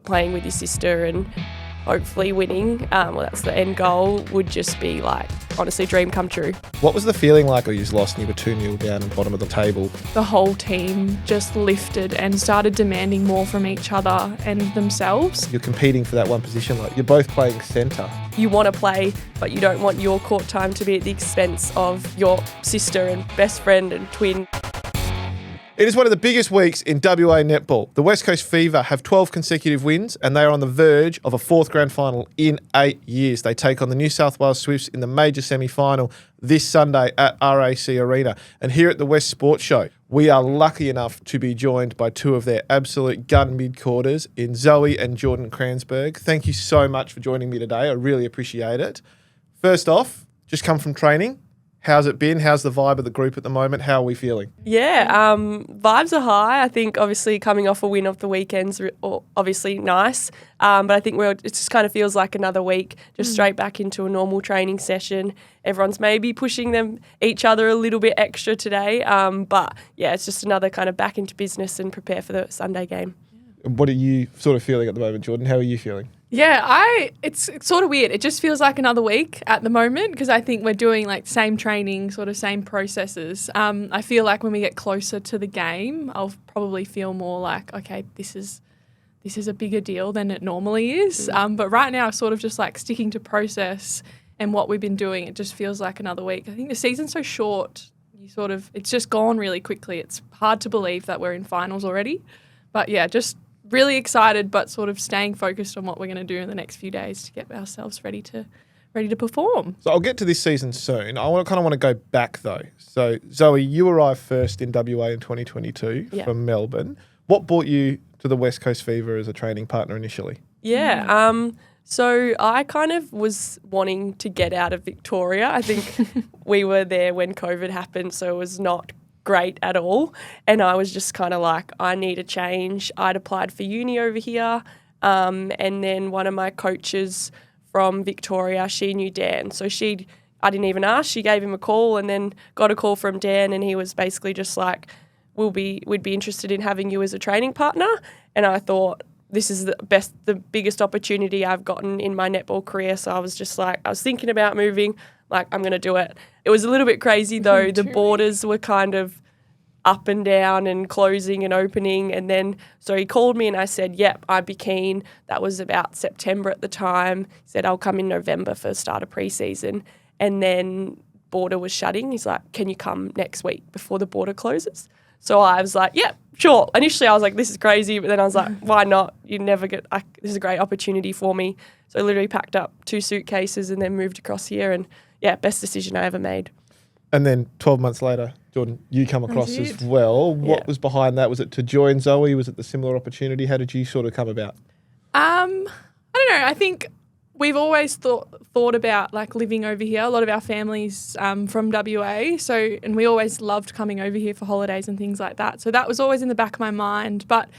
playing with your sister and hopefully winning, well, that's the end goal, would just be like, honestly, dream come true. What was the feeling like when you lost and you were 2-0 down at the bottom of the table? The whole team just lifted and started demanding more from each other and themselves. You're competing for that one position, like you're both playing centre. You want to play, but you don't want your court time to be at the expense of your sister and best friend and twin. It is one of the biggest weeks in WA netball. The West Coast Fever have 12 consecutive wins and they are on the verge of a fourth grand final in 8 years. They take on the New South Wales Swifts in the major semi-final this Sunday at RAC Arena. And here at the West Sports Show, we are lucky enough to be joined by two of their absolute gun mid-quarters in Zoe and Jordan Cransberg. Thank you so much for joining me today. I really appreciate it. First off, just come from training. How's it been? How's the vibe of the group at the moment? How are we feeling? Yeah, vibes are high. I think obviously coming off a win of the weekend's obviously nice, but I think it just kind of feels like another week, just straight back into a normal training session. Everyone's maybe pushing each other a little bit extra today, but yeah, it's just another kind of back into business and prepare for the Sunday game. What are you sort of feeling at the moment, Jordan? How are you feeling? Yeah, it's sort of weird. It just feels like another week at the moment because I think we're doing like same training, sort of same processes. I feel like when we get closer to the game, I'll probably feel more like, okay, this is a bigger deal than it normally is. But right now, sort of just like sticking to process and what we've been doing, it just feels like another week. I think the season's so short, it's just gone really quickly. It's hard to believe that we're in finals already. But yeah, just really excited, but sort of staying focused on what we're going to do in the next few days to get ourselves ready to perform. So I'll get to this season soon. I kind of want to go back though. So Zoe, you arrived first in WA in 2022 from Melbourne. What brought you to the West Coast Fever as a training partner initially? Yeah, so I kind of was wanting to get out of Victoria. I think we were there when COVID happened, so it was not great at all, and I was just kind of like, I need a change. I'd applied for uni over here, and then one of my coaches from Victoria, she knew Dan, so I didn't even ask, she gave him a call and then got a call from Dan, and he was basically just like, we'd be interested in having you as a training partner. And I thought, this is the biggest opportunity I've gotten in my netball career, so I was just like, I was thinking about moving, like, I'm going to do it. It was a little bit crazy though. The borders were kind of up and down and closing and opening. And then, so he called me and I said, yep, I'd be keen. That was about September at the time. He said, I'll come in November for the start of pre-season. And then border was shutting. He's like, can you come next week before the border closes? So I was like, yeah, sure. Initially I was like, this is crazy. But then I was like, why not? You never get, this is a great opportunity for me. So I literally packed up 2 suitcases and then moved across here. And yeah, best decision I ever made. And then 12 months later, Jordan, you come across as well. What was behind that? Was it to join Zoe? Was it the similar opportunity? How did you sort of come about? I don't know. I think we've always thought about like living over here. A lot of our families from WA, and we always loved coming over here for holidays and things like that. So that was always in the back of my mind. But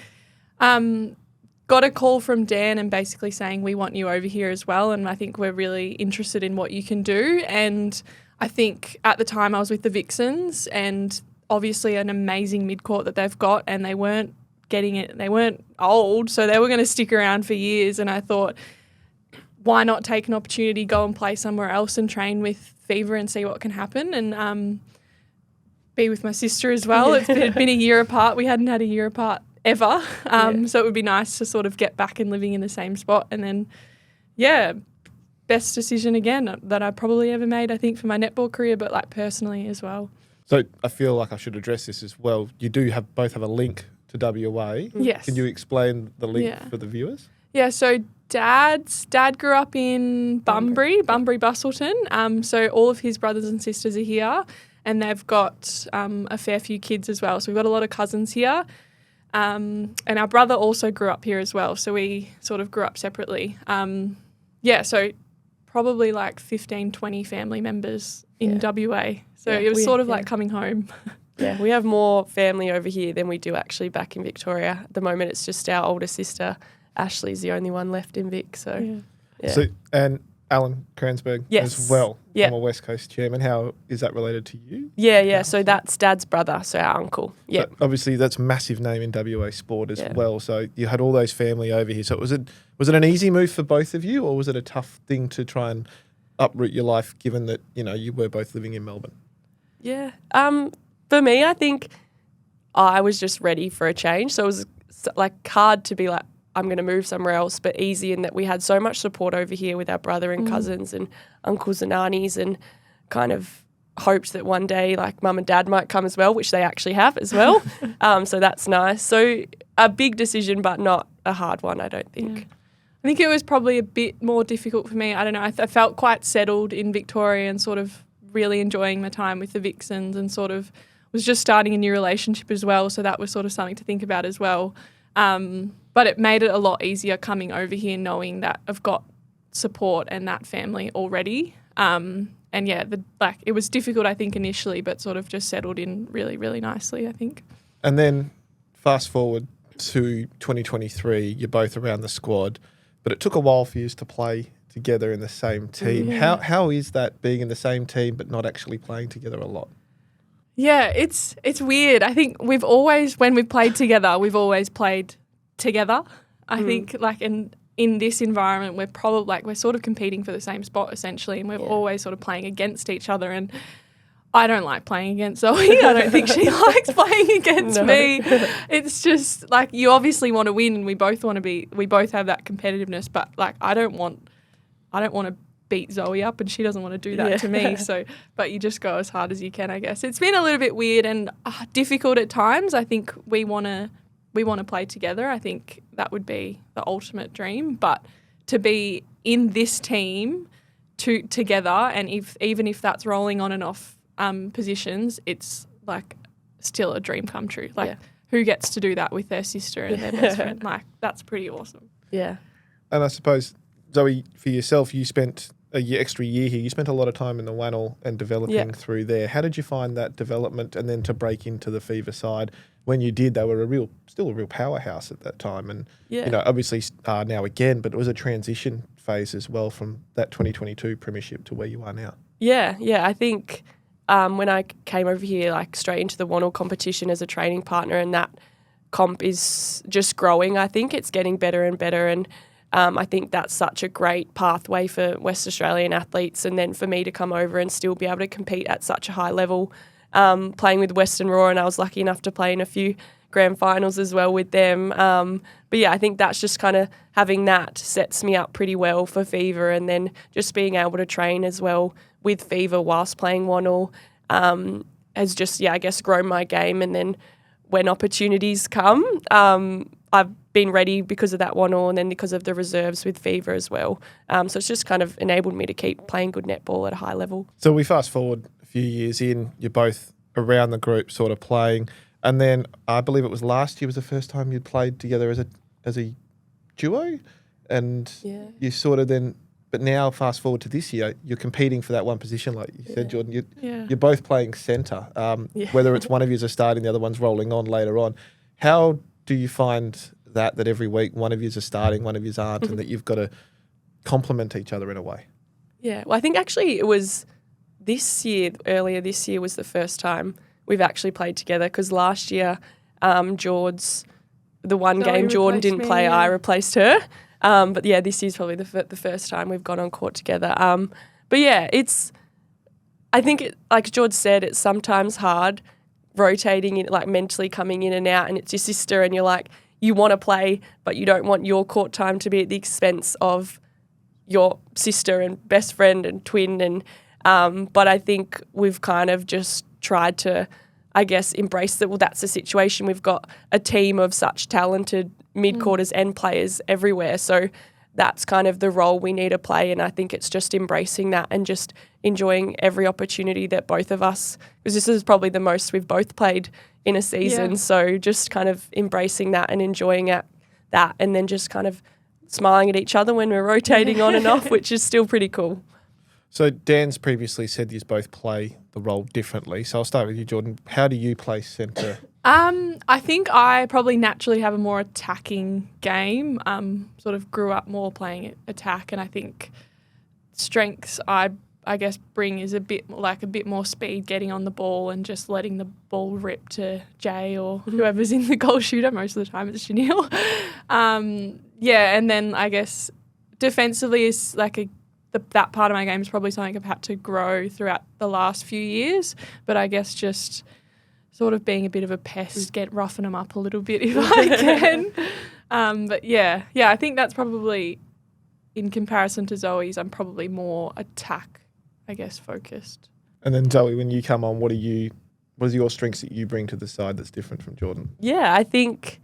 got a call from Dan and basically saying, we want you over here as well, and I think we're really interested in what you can do. And I think at the time I was with the Vixens, and obviously an amazing mid-court that they've got, and they weren't getting it. They weren't old, so they were going to stick around for years. And I thought, why not take an opportunity, go and play somewhere else and train with Fever and see what can happen, and be with my sister as well. It's been a year apart. We hadn't had a year apart ever, so it would be nice to sort of get back and living in the same spot. And then, best decision again that I probably ever made, I think, for my netball career, but like personally as well. So I feel like I should address this as well. You do both have a link to WA. Yes. Can you explain the link for the viewers? Yeah, so Dad grew up in Bunbury, Bustleton. So all of his brothers and sisters are here, and they've got a fair few kids as well. So we've got a lot of cousins here. And our brother also grew up here as well. So we sort of grew up separately. So probably like 15, 20 family members in WA. So it was sort of like coming home. Yeah, we have more family over here than we do actually back in Victoria. At the moment, it's just our older sister, Ashley's the only one left in Vic. So, So, and Alan Cransberg Yes. as well, Yeah. former West Coast chairman. How is that related to you? Yeah. So that's Dad's brother, so our uncle. Yeah. But obviously, that's a massive name in WA sport as well. So you had all those family over here. So was it an easy move for both of you, or was it a tough thing to try and uproot your life, given that you were both living in Melbourne? Yeah. For me, I think I was just ready for a change. So it was like hard to be like, I'm going to move somewhere else, but easy in that we had so much support over here with our brother and cousins and uncles and aunties, and kind of hoped that one day like mum and dad might come as well, which they actually have as well. So that's nice. So a big decision, but not a hard one, I don't think. Yeah. I think it was probably a bit more difficult for me. I don't know. I felt quite settled in Victoria and sort of really enjoying my time with the Vixens, and sort of was just starting a new relationship as well. So that was sort of something to think about as well. But it made it a lot easier coming over here, knowing that I've got support and that family already. And yeah, it was difficult, I think, initially, but sort of just settled in really, really nicely, I think. And then fast forward to 2023, you're both around the squad, but it took a while for you to play together in the same team. Yeah. How is that, being in the same team but not actually playing together a lot? Yeah, it's weird. I think when we've played together, we've always played together. I think like in this environment, we're sort of competing for the same spot essentially, and we're always sort of playing against each other. And I don't like playing against Zoe. I don't think she likes playing against me. It's just like, you obviously want to win, and we both have that competitiveness, but like I don't want to beat Zoe up, and she doesn't want to do that to me. So, but you just go as hard as you can, I guess. It's been a little bit weird and difficult at times. I think we want to play together. I think that would be the ultimate dream. But to be in this team together, and even if that's rolling on and off positions, it's like still a dream come true. Like who gets to do that with their sister and their best friend? Like that's pretty awesome. Yeah. And I suppose, Zoe, for yourself, you spent extra year here. You spent a lot of time in the Wannell and developing through there. How did you find that development, and then to break into the Fever side? When you did, they were still a real powerhouse at that time, and obviously now again. But it was a transition phase as well from that 2022 premiership to where you are now. Yeah. I think when I came over here, like straight into the Wannell competition as a training partner, and that comp is just growing. I think it's getting better and better, and I think that's such a great pathway for West Australian athletes, and then for me to come over and still be able to compete at such a high level, playing with Western Roar, and I was lucky enough to play in a few grand finals as well with them. But yeah, I think that's just kind of having that sets me up pretty well for Fever, and then just being able to train as well with Fever whilst playing Wannell has just, I guess, grown my game. And then when opportunities come, I've been ready because of that Wannell, and then because of the reserves with Fever as well. So it's just kind of enabled me to keep playing good netball at a high level. So we fast forward a few years in, you're both around the group sort of playing, and then I believe it was last year was the first time you'd played together as a duo, and you sort of then, but now fast forward to this year, you're competing for that one position, like you said, Jordan. You're both playing centre, whether it's one of you is starting, the other one's rolling on later on. How do you find that every week one of you is starting, one of you aren't, and that you've got to complement each other in a way? Yeah, well, I think actually it was earlier this year was the first time we've actually played together, because last year the one game Jordan didn't play, I replaced her. But yeah, this year's probably the first time we've gone on court together. But yeah, I think like George said, it's sometimes hard rotating in, like mentally coming in and out, and it's your sister, and you're like, you want to play, but you don't want your court time to be at the expense of your sister and best friend and twin. And but I think we've kind of just tried to, I guess, embrace that. Well, that's the situation. We've got a team of such talented mid-quarters and players everywhere. So that's kind of the role we need to play. And I think it's just embracing that and just enjoying every opportunity that both of us, because this is probably the most we've both played in a season. Yeah. So just kind of embracing that and enjoying that, and then just kind of smiling at each other when we're rotating on and off, which is still pretty cool. So Dan's previously said you both play the role differently. So I'll start with you, Jordan. How do you play centre? I think I probably naturally have a more attacking game. Sort of grew up more playing attack, and I think strengths I guess bring is a bit more speed, getting on the ball and just letting the ball rip to Jay or whoever's in the goal shooter. Most of the time it's Janelle. And then I guess defensively is like that part of my game is probably something I've had to grow throughout the last few years. But I guess just sort of being a bit of a pest, roughing them up a little bit if I can. I think that's probably, in comparison to Zoe's, I'm probably more attack, I guess, focused. And then Zoe, when you come on, what are your strengths that you bring to the side that's different from Jordan? Yeah, I think,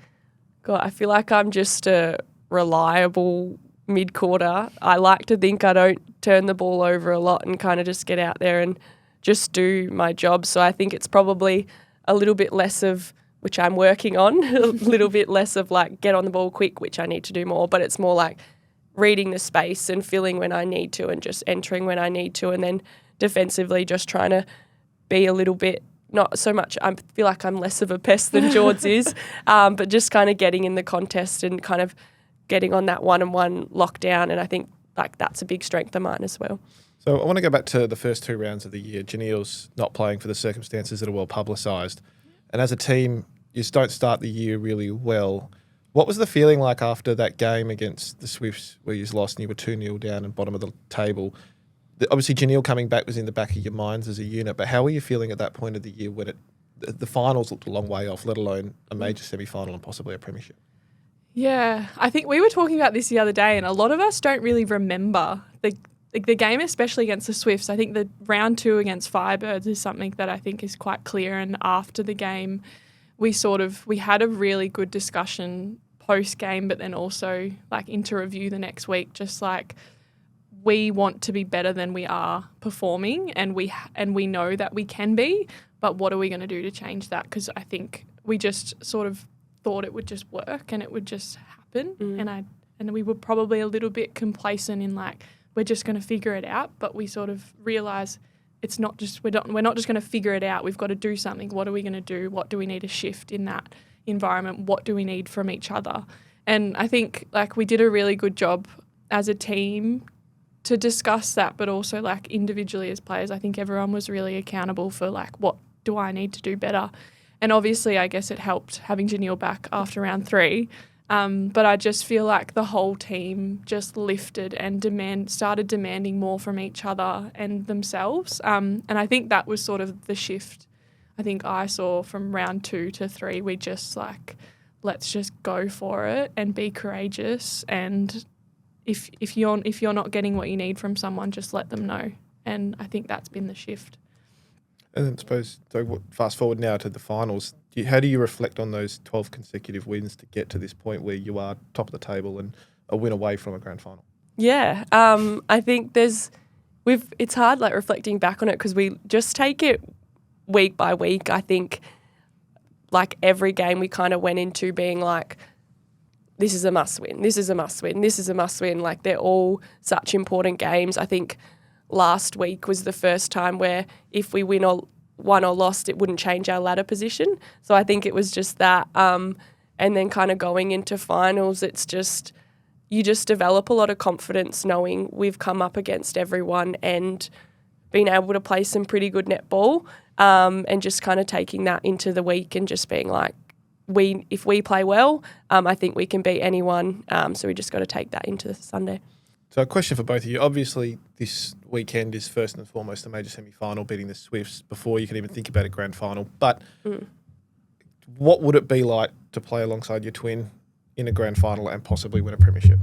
I feel like I'm just a reliable mid-quarter. I like to think I don't turn the ball over a lot and kind of just get out there and just do my job. So I think it's probably a little bit less of, which I'm working on, a little bit less of like get on the ball quick, which I need to do more, but it's more like reading the space and filling when I need to and just entering when I need to, and then defensively just trying to be a little bit, not so much, I feel like I'm less of a pest than George is, but just kind of getting in the contest and kind of getting on that one-on-one lockdown, and I think like that's a big strength of mine as well. So I want to go back to the first 2 rounds of the year. Janelle's not playing for the circumstances that are well publicised. And as a team, you don't start the year really well. What was the feeling like after that game against the Swifts where you lost and you were 2-0 down and bottom of the table? Obviously, Janelle coming back was in the back of your minds as a unit, but how were you feeling at that point of the year when the finals looked a long way off, let alone a major semi-final and possibly a premiership? Yeah, I think we were talking about this the other day, and a lot of us don't really remember the game, especially against the Swifts. I think the round 2 against Firebirds is something that I think is quite clear. And after the game, we had a really good discussion post game, but then also like into review the next week. Just like we want to be better than we are performing, and we know that we can be. But what are we going to do to change that? Because I think we just sort of thought it would just work and it would just happen. And we were probably a little bit complacent in like, we're just going to figure it out. But we sort of realise it's not just, we're not just going to figure it out. We've got to do something. What are we going to do? What do we need to shift in that environment? What do we need from each other? And I think like we did a really good job as a team to discuss that, but also like individually as players. I think everyone was really accountable for like, what do I need to do better? And obviously, I guess it helped having Janelle back after round 3. But I just feel like the whole team just lifted and started demanding more from each other and themselves. And I think that was sort of the shift I think I saw from round 2 to 3. We just like, let's just go for it and be courageous. And if you're not getting what you need from someone, just let them know. And I think that's been the shift. And then I suppose, so fast forward now to the finals, how do you reflect on those 12 consecutive wins to get to this point where you are top of the table and a win away from a grand final? Yeah, I think it's hard like reflecting back on it because we just take it week by week. I think like every game we kind of went into being like, this is a must win, this is a must win, this is a must win. Like they're all such important games. I think last week was the first time where if we won or lost, it wouldn't change our ladder position. So I think it was just that. And then kind of going into finals, it's just, you just develop a lot of confidence knowing we've come up against everyone and been able to play some pretty good netball, and just kind of taking that into the week and just being like, if we play well, I think we can beat anyone. So we just got to take that into Sunday. So a question for both of you. Obviously, this weekend is first and foremost a major semi-final, beating the Swifts before you can even think about a grand final. But what would it be like to play alongside your twin in a grand final and possibly win a premiership?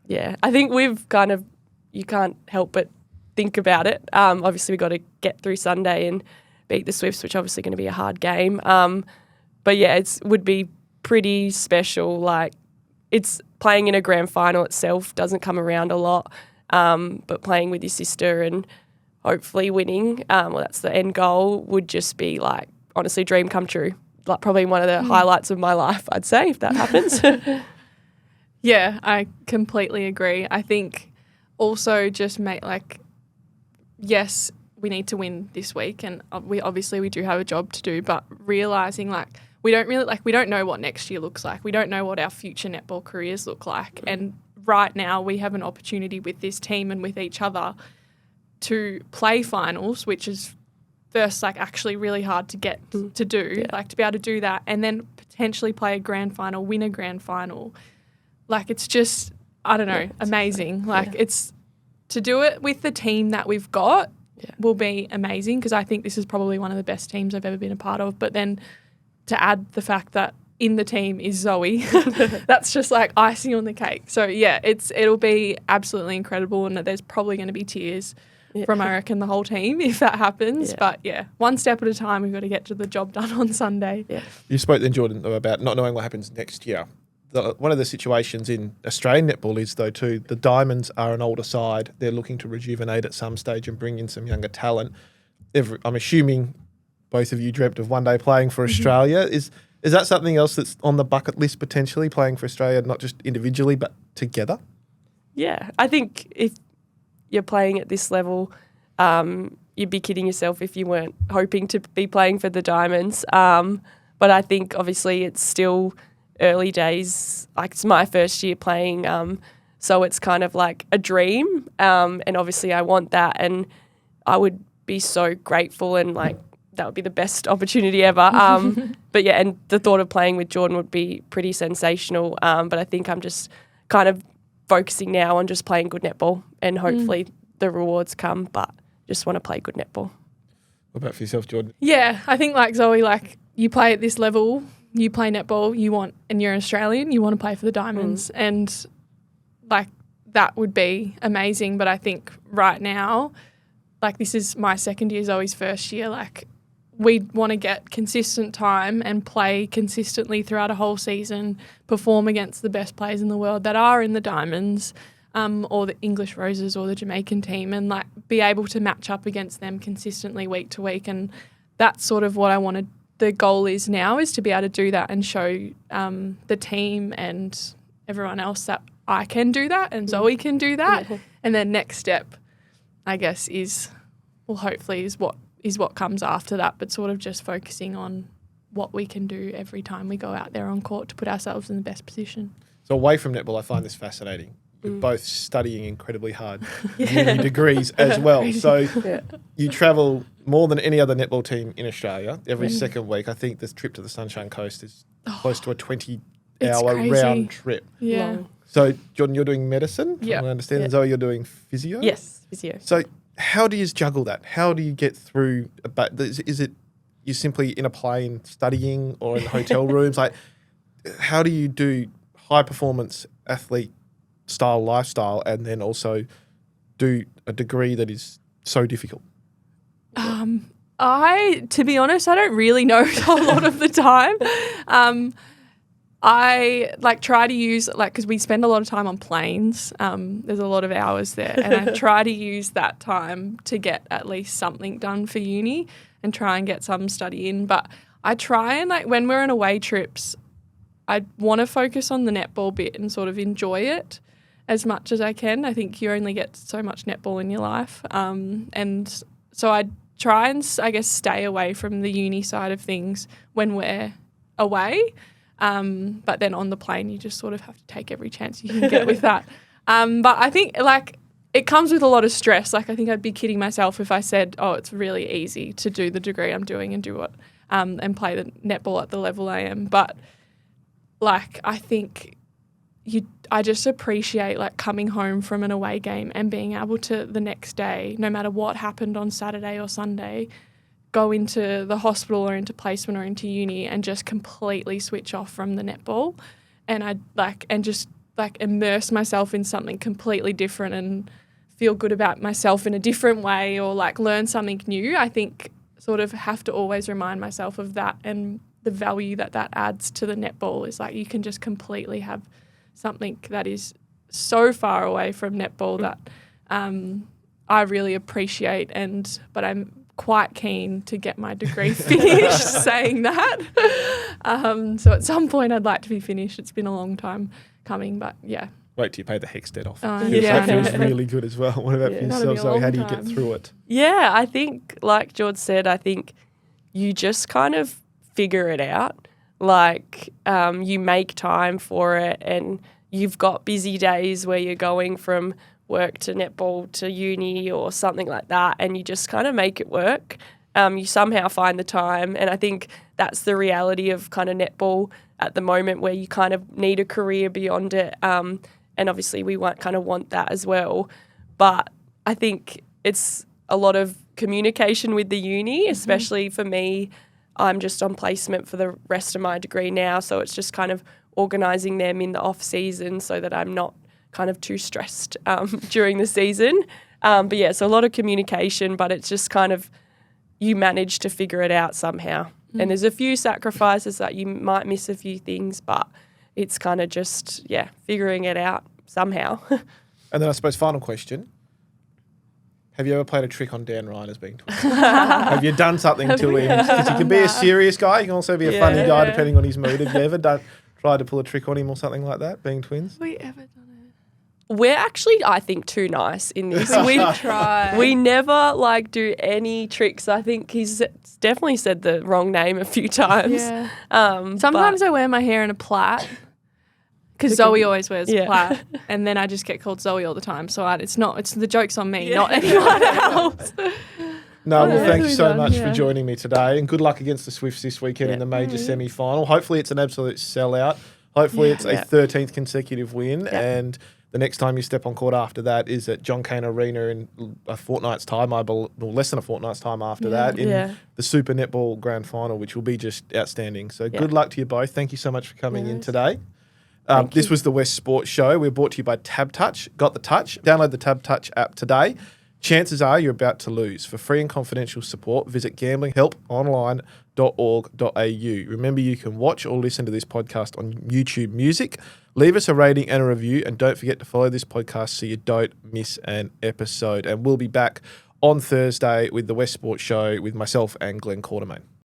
Yeah, I think you can't help but think about it. Obviously, we've got to get through Sunday and beat the Swifts, which is obviously going to be a hard game. But yeah, it would be pretty special. Like, it's playing in a grand final itself doesn't come around a lot, but playing with your sister and hopefully winning, that's the end goal, would just be like, honestly, dream come true. Like probably one of the highlights of my life, I'd say, if that happens. Yeah, I completely agree. I think also just yes, we need to win this week, and we do have a job to do, but realising like we don't know what next year looks like. We don't know what our future netball careers look like, and right now we have an opportunity with this team and with each other to play finals, which is first like actually really hard to get to do, like to be able to do that and then potentially play a grand final, win a grand final. Like it's just, I don't know, amazing. Like it's to do it with the team that we've got will be amazing because I think this is probably one of the best teams I've ever been a part of. But then to add the fact that in the team is Zoe, that's just like icing on the cake. So yeah, it'll be absolutely incredible and there's probably going to be tears from, I reckon, the whole team if that happens. But yeah, one step at a time, we've got to get to the job done on Sunday. Yeah. You spoke then, Jordan, about not knowing what happens next year. One of the situations in Australian netball is, though, too, the Diamonds are an older side. They're looking to rejuvenate at some stage and bring in some younger talent. I'm assuming both of you dreamt of one day playing for Australia. Is that something else that's on the bucket list potentially, playing for Australia, not just individually but together? Yeah. I think if you're playing at this level, you'd be kidding yourself if you weren't hoping to be playing for the Diamonds. But I think obviously it's still early days. Like it's my first year playing, so it's kind of like a dream. And obviously I want that, and I would be so grateful and like that would be the best opportunity ever. But yeah, and the thought of playing with Jordan would be pretty sensational. But I think I'm just kind of focusing now on just playing good netball and hopefully the rewards come, but just want to play good netball. What about for yourself, Jordan? Yeah, I think like Zoe, like you play at this level, you play netball, and you're an Australian, you want to play for the Diamonds. And like that would be amazing. But I think right now, like this is my second year, Zoe's first year, like we want to get consistent time and play consistently throughout a whole season, perform against the best players in the world that are in the Diamonds, or the English Roses or the Jamaican team, and like be able to match up against them consistently week to week. And that's sort of what I wanted. The goal is now is to be able to do that and show the team and everyone else that I can do that and Zoe can do that. And then next step, I guess, hopefully is what comes after that, but sort of just focusing on what we can do every time we go out there on court to put ourselves in the best position. So away from netball, I find this fascinating. You're both studying incredibly hard, uni degrees as well. So you travel more than any other netball team in Australia every second week. I think this trip to the Sunshine Coast is close to a 20-hour round trip. Yeah. Long. So, Jordan, you're doing medicine, I understand. And Zoe, you're doing physio? Yes, physio. So how do you juggle that? How do you get through? Is it you simply in a plane studying or in hotel rooms? Like, how do you do high performance athlete style lifestyle and then also do a degree that is so difficult? To be honest, I don't really know a lot of the time. I like try to use because we spend a lot of time on planes. There's a lot of hours there, and I try to use that time to get at least something done for uni and try and get some study in. But I try and when we're on away trips, I want to focus on the netball bit and sort of enjoy it as much as I can. I think you only get so much netball in your life, and so I try and I guess stay away from the uni side of things when we're away. But then on the plane, you just sort of have to take every chance you can get with that. But I think it comes with a lot of stress. I think I'd be kidding myself if I said, oh, it's really easy to do the degree I'm doing and do what and play the netball at the level I am. But I think I just appreciate coming home from an away game and being able to the next day, no matter what happened on Saturday or Sunday, go into the hospital or into placement or into uni and just completely switch off from the netball, and just immerse myself in something completely different and feel good about myself in a different way, or learn something new. I think sort of have to always remind myself of that and the value that adds to the netball is you can just completely have something that is so far away from netball that I really appreciate, but I'm quite keen to get my degree finished saying that. So at some point I'd like to be finished. It's been a long time coming, but yeah. Wait till you pay the HECS debt off. Yeah. That feels really good as well. What about for yourself, Zoe? How do you get through it? Yeah, I think like George said, I think you just kind of figure it out. You make time for it and you've got busy days where you're going from work to netball to uni or something like that, and you just kind of make it work. You somehow find the time, and I think that's the reality of kind of netball at the moment, where you kind of need a career beyond it, and obviously we kind of want that as well. But I think it's a lot of communication with the uni, especially for me. I'm just on placement for the rest of my degree now, so it's just kind of organising them in the off season so that I'm not kind of too stressed during the season. But yeah, so a lot of communication, but it's just kind of you manage to figure it out somehow. And there's a few sacrifices that you might miss a few things, but it's kind of just, figuring it out somehow. And then I suppose final question. Have you ever played a trick on Dan Ryan as being twins? Have you done something to him? Because he can be a serious guy. He can also be a funny guy depending on his mood. Have you ever tried to pull a trick on him or something like that, being twins? Have we ever done it? We're actually, I think, too nice in this. We try. We never do any tricks. I think he's definitely said the wrong name a few times. Yeah. Sometimes I wear my hair in a plait because Zoe always wears a plait, and then I just get called Zoe all the time. So it's the joke's on me, not anyone else. No, well, thank you so much for joining me today, and good luck against the Swifts this weekend in the major semi-final. Hopefully it's an absolute sellout. Hopefully it's a 13th consecutive win, and the next time you step on court after that is at John Cain Arena in a fortnight's time, less than a fortnight's time after that, in the Super Netball Grand Final, which will be just outstanding. So good luck to you both. Thank you so much for coming in today. This was the West Sports Show. We're brought to you by Tab Touch. Got the touch? Download the Tab Touch app today. Chances are you're about to lose. For free and confidential support, visit gamblinghelponline.org.au. Remember, you can watch or listen to this podcast on YouTube Music. Leave us a rating and a review, and don't forget to follow this podcast so you don't miss an episode. And we'll be back on Thursday with the West Sports Show with myself and Glenn Quartermain.